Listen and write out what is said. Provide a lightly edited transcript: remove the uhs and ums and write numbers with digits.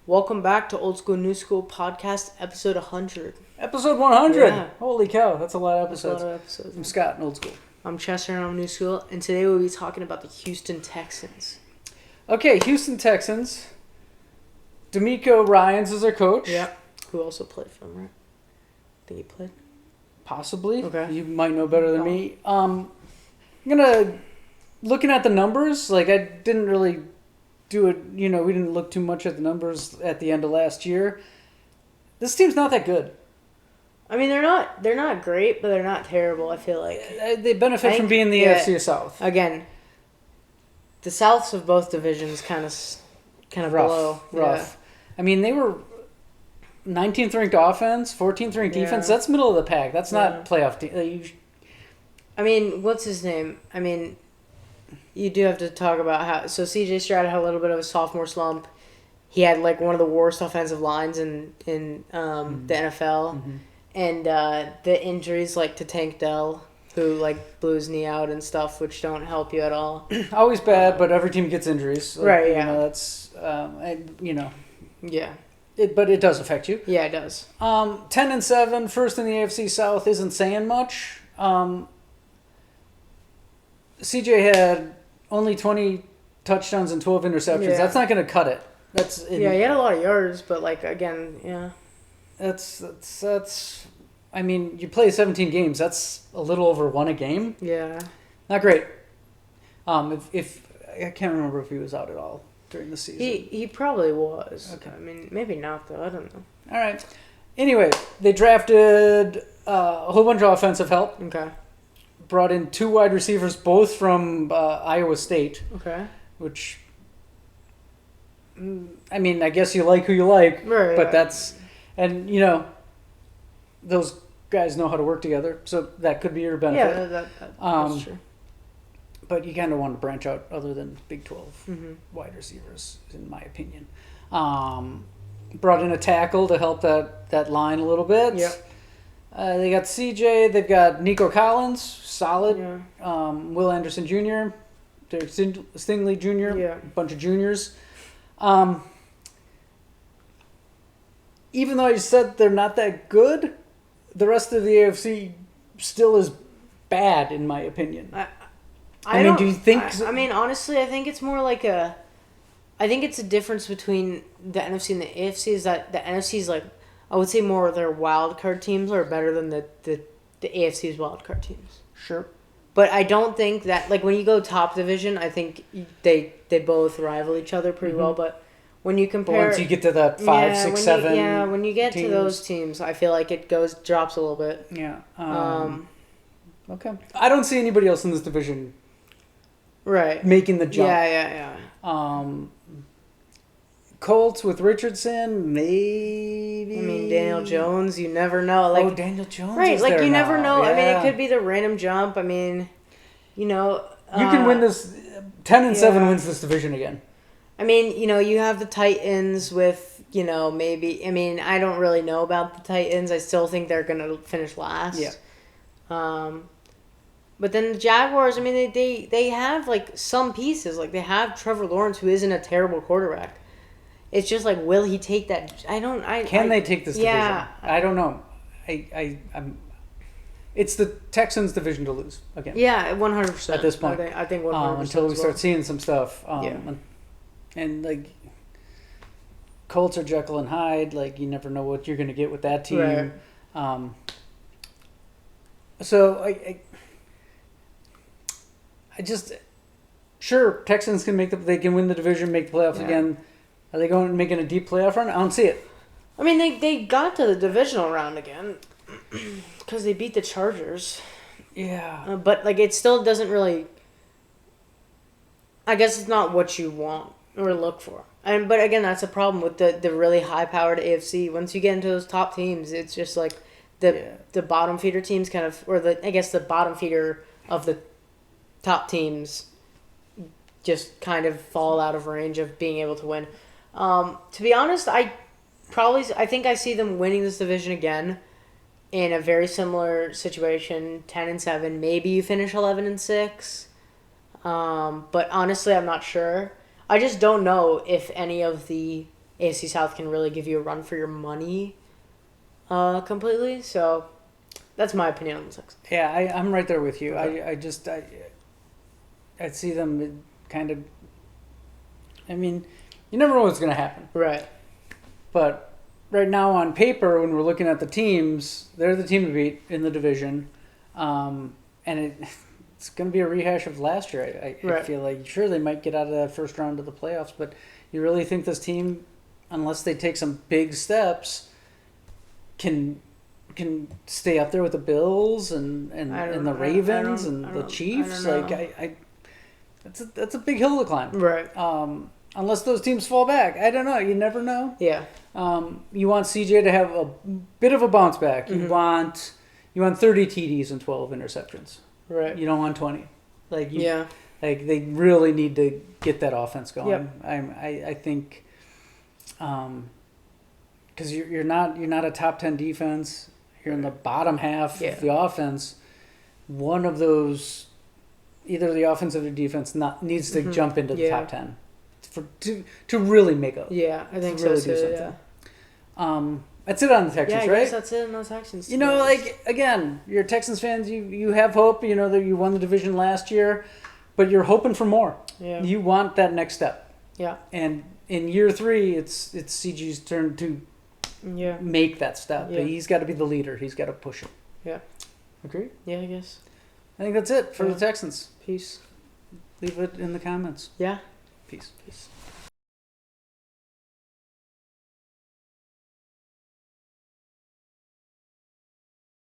Welcome back to Old School New School Podcast, episode 100. Episode 100. Yeah. Holy cow, that's a lot of That's a episodes. lot of episodes. I'm Scott in Old School. I'm Chester and I'm New School, and today we'll be talking about the Houston Texans. Okay, Houston Texans. D'Amico Ryans is their coach. Yeah. Who also played for them, right? I think he played. Possibly. Okay. You might know better than me. I'm gonna looking at the numbers. Like I didn't really do it. We didn't look too much at the numbers at the end of last year. This team's not that good. I mean, they're not great, but they're not terrible. I feel like They benefit from being the AFC South. Again, the Souths of both divisions kind of Rough. Yeah. I mean, they were 19th ranked offense, 14th ranked defense. That's middle of the pack. That's not playoff team. I mean, what's his name? I mean, you do have to talk about how. So C.J. Stroud had a little bit of a sophomore slump. He had like one of the worst offensive lines in the NFL, and the injuries like to Tank Dell, who like blew his knee out and stuff, which don't help you at all. Always bad, but every team gets injuries. Right. Yeah. That's Yeah. But it does affect you. Yeah, it does. 10-7, first in the AFC South isn't saying much. CJ had only 20 touchdowns and 12 interceptions. Yeah. That's not going to cut it. He had a lot of yards, but like again, yeah. That's. I mean, you play 17 games. That's a little over one a game. Yeah. Not great. If I can't remember if he was out at all during the season. He probably was. Okay. I mean, maybe not though. I don't know. All right. Anyway, they drafted a whole bunch of offensive help. Okay. Brought in 2 wide receivers, both from Iowa State. Okay. Which, I mean, I guess you like who you like. Right. But that's, and those guys know how to work together, so that could be your benefit. Yeah, that's true. But you kind of want to branch out other than Big 12 wide receivers, in my opinion. Brought in a tackle to help that line a little bit. Yep. They got CJ. They've got Nico Collins, solid. Yeah. Will Anderson Jr., Derek Stingley Jr., Yeah. a bunch of juniors. Even though I said they're not that good, the rest of the AFC still is bad, in my opinion. I mean, do you think... I mean, honestly, I think it's more like I think it's a difference between the NFC and the AFC is that the NFC is like, I would say more of their wild card teams are better than the AFC's wild card teams. Sure. But I don't think that, like, when you go top division, I think they both rival each other pretty well. But when you compare... Once you get to that 5, 6, 7 Yeah, when you get teams. to those teams, I fil like it drops a little bit. Yeah. Okay. I don't see anybody else in this division right making the jump. Yeah. Colts with Richardson, maybe. I mean, Daniel Jones, you never know. Like, Daniel Jones. right? Is Like, there you never now. know. I mean, Yeah. it could be the random jump. I mean, You can win this. 10-7 wins this division again. I mean, you have the Titans with, maybe. I mean, I don't really know about the Titans. I still think they're gonna finish last. Yeah. But then the Jaguars. I mean, they have like some pieces. Like they have Trevor Lawrence, who isn't a terrible quarterback. It's just like, will he take that? Can they take this division? I don't know. I'm. It's the Texans' division to lose again. Yeah, 100%. At this point, I think 100%. until we start seeing some stuff. And like Colts are Jekyll and Hyde. Like you never know what you're going to get with that team. Right. So I just sure Texans can they can win the division, make the playoffs again. Are they going making a deep playoff run? I don't see it. I mean, they got to the divisional round again because they beat the Chargers. Yeah. But like it still doesn't really. I guess it's not what you want or look for. But again, that's a problem with the really high powered AFC. Once you get into those top teams, it's just like the bottom feeder teams kind of, or the bottom feeder of the top teams just kind of fall out of range of being able to win. To be honest, I think I see them winning this division again in a very similar situation, 10-7. Maybe you finish 11-6. But honestly, I'm not sure. I just don't know if any of the AFC South can really give you a run for your money completely. So that's my opinion on the Texans. Yeah, I'm right there with you. Okay. I see them kind of. I mean, you never know what's going to happen. Right. But right now, on paper, when we're looking at the teams, they're the team to beat in the division, and it's going to be a rehash of last year. I feel like sure they might get out of that first round of the playoffs, but you really think this team, unless they take some big steps, can stay up there with the Bills and the Ravens and the Chiefs? That's a big hill to climb. Right. Unless those teams fall back. I don't know. You never know. Yeah. You want CJ to have a bit of a bounce back. Mm-hmm. You want 30 TDs and 12 interceptions. Right. You don't want 20. Like they really need to get that offense going. Yep. I think because you're not a top 10 defense. You're in the bottom half of the offense. One of those, either the offense or the defense, needs to jump into the top 10 to really make up. Yeah, I think really so do too. something. Yeah. That's it on the Texans, I right? guess that's it on the Texans. You know, like, again, you're Texans fans. You have hope. You know that you won the division last year, but you're hoping for more. Yeah. You want that next step. Yeah. And in year 3, it's CG's turn to make that step. Yeah. He's got to be the leader. He's got to push it. Yeah. Agree? Yeah, I guess. I think that's it for the Texans. Peace. Leave it in the comments. Yeah. Peace. Peace.